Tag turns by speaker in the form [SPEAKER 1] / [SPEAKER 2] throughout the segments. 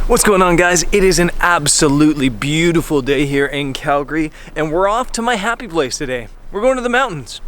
[SPEAKER 1] What's going on, guys? It is an absolutely beautiful day here in Calgary, and we're off to my happy place today. We're going to the mountains.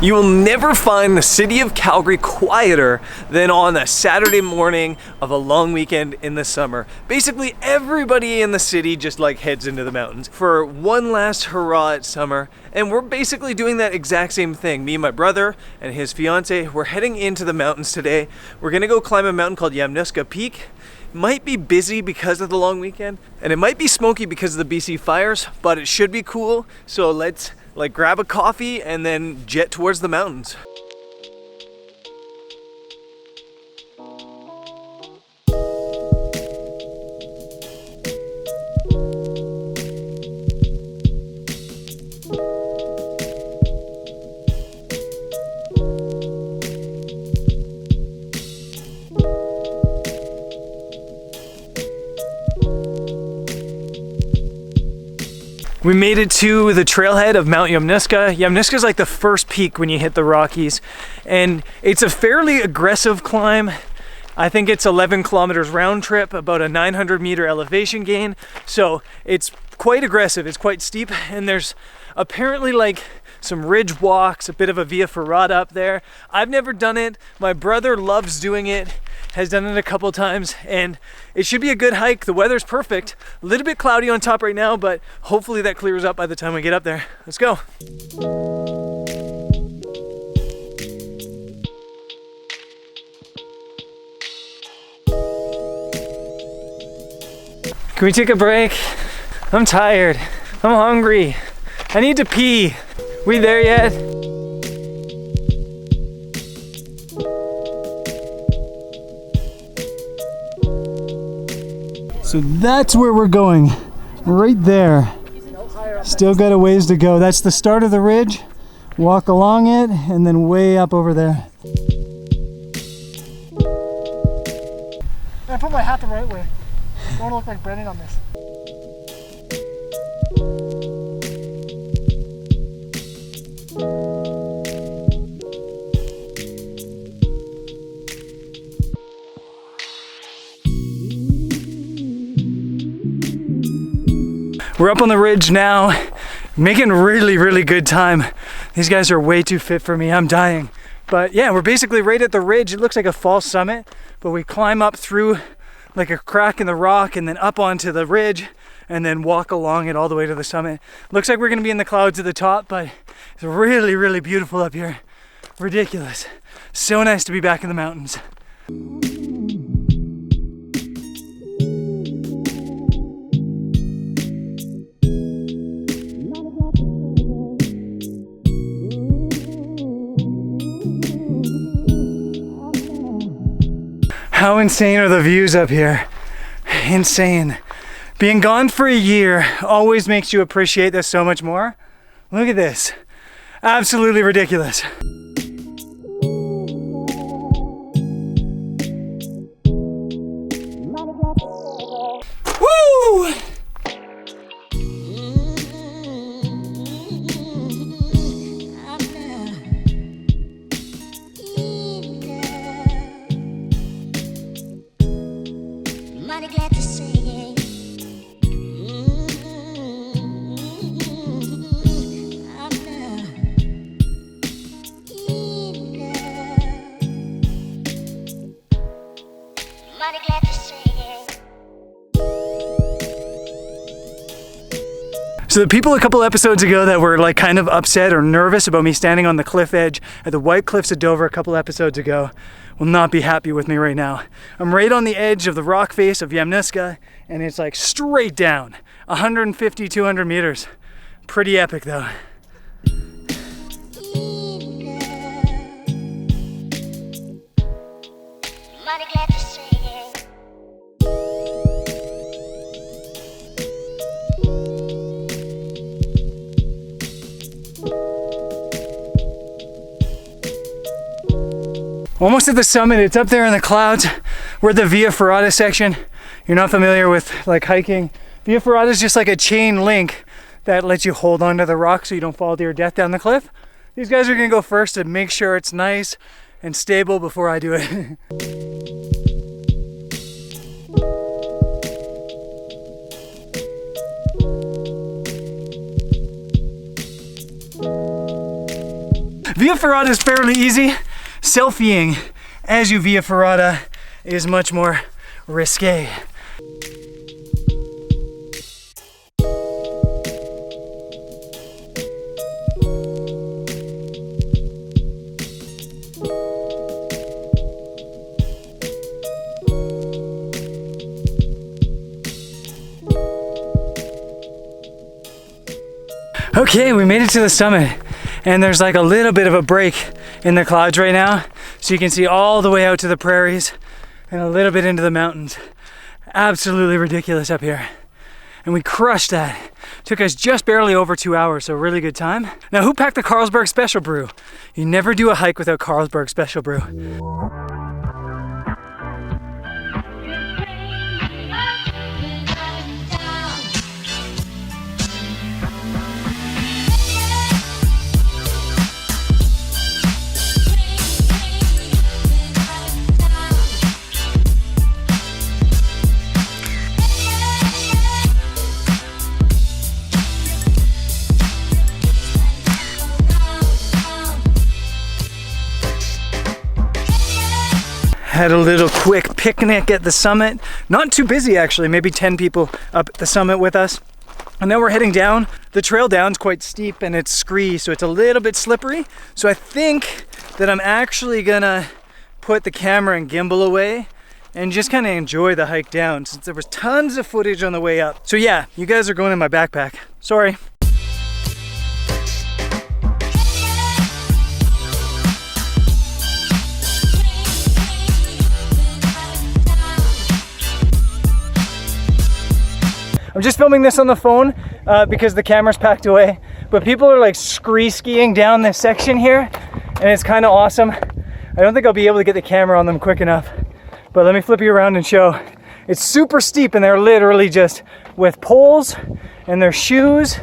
[SPEAKER 1] You will never find the city of Calgary quieter than on a Saturday morning of a long weekend in the summer. Basically, everybody in the city just heads into the mountains for one last hurrah at summer. And we're basically doing that exact same thing. Me and my brother and his fiance, we're heading into the mountains today. We're gonna go climb a mountain called Yamnuska Peak. Might be busy because of the long weekend, and it might be smoky because of the BC fires, but it should be cool. So let's grab a coffee and then jet towards the mountains. We made it to the trailhead of Mount Yamnuska. Yamnuska is like the first peak when you hit the Rockies, and it's a fairly aggressive climb. I think it's 11 kilometers round trip, about a 900 meter elevation gain. So it's quite aggressive, it's quite steep, and there's apparently some ridge walks, a bit of a via ferrata up there. I've never done it. My brother loves doing it, has done it a couple times, and it should be a good hike. The weather's perfect. A little bit cloudy on top right now, but hopefully that clears up by the time we get up there. Let's go. Can we take a break? I'm tired. I'm hungry. I need to pee. We there yet? So that's where we're going, right there. Still got a ways to go. That's the start of the ridge. Walk along it and then way up over there.
[SPEAKER 2] I put my hat the right way. I don't want to look like Brendan on this.
[SPEAKER 1] We're up on the ridge now, making really good time. These guys are way too fit for me, I'm dying. But yeah, we're basically right at the ridge. It looks like a false summit, but we climb up through like a crack in the rock and then up onto the ridge and then walk along it all the way to the summit. Looks like we're gonna be in the clouds at the top, but it's really beautiful up here. Ridiculous. So nice to be back in the mountains. How insane are the views up here? Insane. Being gone for a year always makes you appreciate this so much more. Look at this. Absolutely ridiculous. Woo! So the people a couple episodes ago that were kind of upset or nervous about me standing on the cliff edge at the White Cliffs of Dover a couple episodes ago will not be happy with me right now. I'm right on the edge of the rock face of Yamnuska, and it's straight down, 150, 200 meters. Pretty epic though. Almost at the summit. It's up there in the clouds. We're at the Via Ferrata section. You're not familiar with hiking. Via Ferrata is just like a chain link that lets you hold onto the rock so you don't fall to your death down the cliff. These guys are gonna go first and make sure it's nice and stable before I do it. Via ferrata is fairly easy. Selfieing as you via ferrata is much more risque. Okay, we made it to the summit, and there's like a little bit of a break in the clouds right now, so you can see all the way out to the prairies and a little bit into the mountains. Absolutely ridiculous up here, and we crushed that. Took us just barely over 2 hours, so really good time. Now, who packed the Carlsberg Special Brew? You never do a hike without Carlsberg Special Brew. Had a little quick picnic at the summit. Not too busy actually, maybe 10 people up at the summit with us. And now we're heading down. The trail down's quite steep and it's scree, so it's a little bit slippery. So I think that I'm actually gonna put the camera and gimbal away and just kind of enjoy the hike down, since there was tons of footage on the way up. So yeah, you guys are going in my backpack. Sorry. I'm just filming this on the phone because the camera's packed away, but people are like scree skiing down this section here, and it's kind of awesome. I don't think I'll be able to get the camera on them quick enough, but let me flip you around and show. It's super steep, and they're literally just with poles and their shoes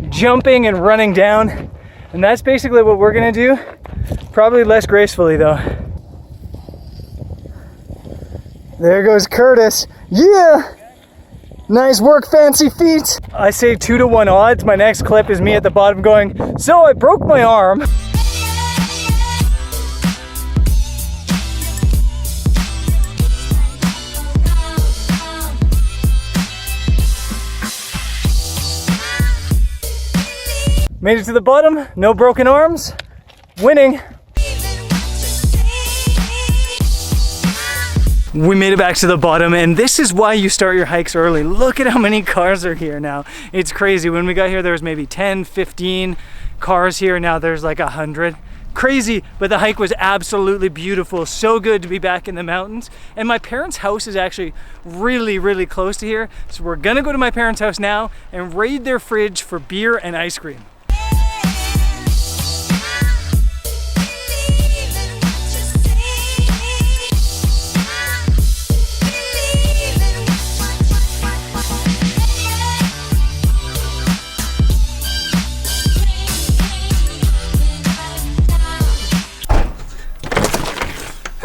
[SPEAKER 1] jumping and running down, and that's basically what we're gonna do, probably less gracefully though. There goes Curtis. Yeah! Nice work, fancy feet. I say 2-to-1 odds. My next clip is me at the bottom going, so I broke my arm. Made it to the bottom, no broken arms, winning. We made it back to the bottom, and this is why you start your hikes early. Look at how many cars are here now. It's crazy. When we got here, there was maybe 10, 15 cars here. Now there's like 100. Crazy, but the hike was absolutely beautiful. So good to be back in the mountains. And my parents' house is actually really, really close to here. So we're gonna go to my parents' house now and raid their fridge for beer and ice cream.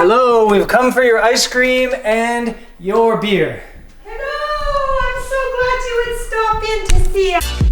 [SPEAKER 1] Hello, we've come for your ice cream and your beer.
[SPEAKER 3] Hello, I'm so glad you would stop in to see us.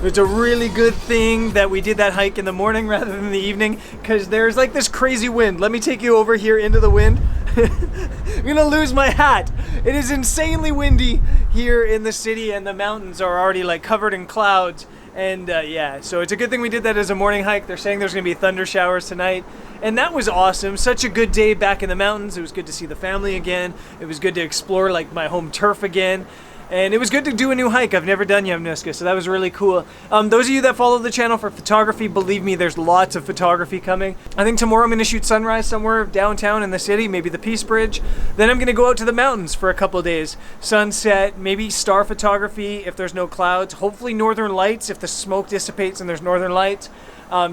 [SPEAKER 1] It's a really good thing that we did that hike in the morning rather than the evening, because there's like this crazy wind. Let me take you over here into the wind. I'm gonna lose my hat. It is insanely windy here in the city, and the mountains are already like covered in clouds. And yeah, so it's a good thing we did that as a morning hike. They're saying there's gonna be thunder showers tonight, and that was awesome. Such a good day back in the mountains. It was good to see the family again. It was good to explore like my home turf again. And it was good to do a new hike. I've never done Yamnuska, so that was really cool. Those of you that follow the channel for photography, believe me, there's lots of photography coming. I think tomorrow I'm going to shoot sunrise somewhere downtown in the city, maybe the Peace Bridge. Then I'm going to go out to the mountains for a couple of days. Sunset, maybe star photography if there's no clouds. Hopefully northern lights if the smoke dissipates and there's northern lights.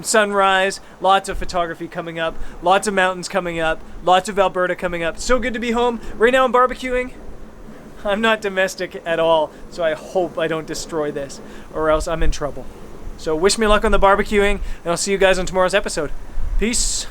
[SPEAKER 1] Sunrise, lots of photography coming up, lots of mountains coming up, lots of Alberta coming up. So good to be home. Right now I'm barbecuing. I'm not domestic at all, so I hope I don't destroy this, or else I'm in trouble. So wish me luck on the barbecuing, and I'll see you guys on tomorrow's episode. Peace.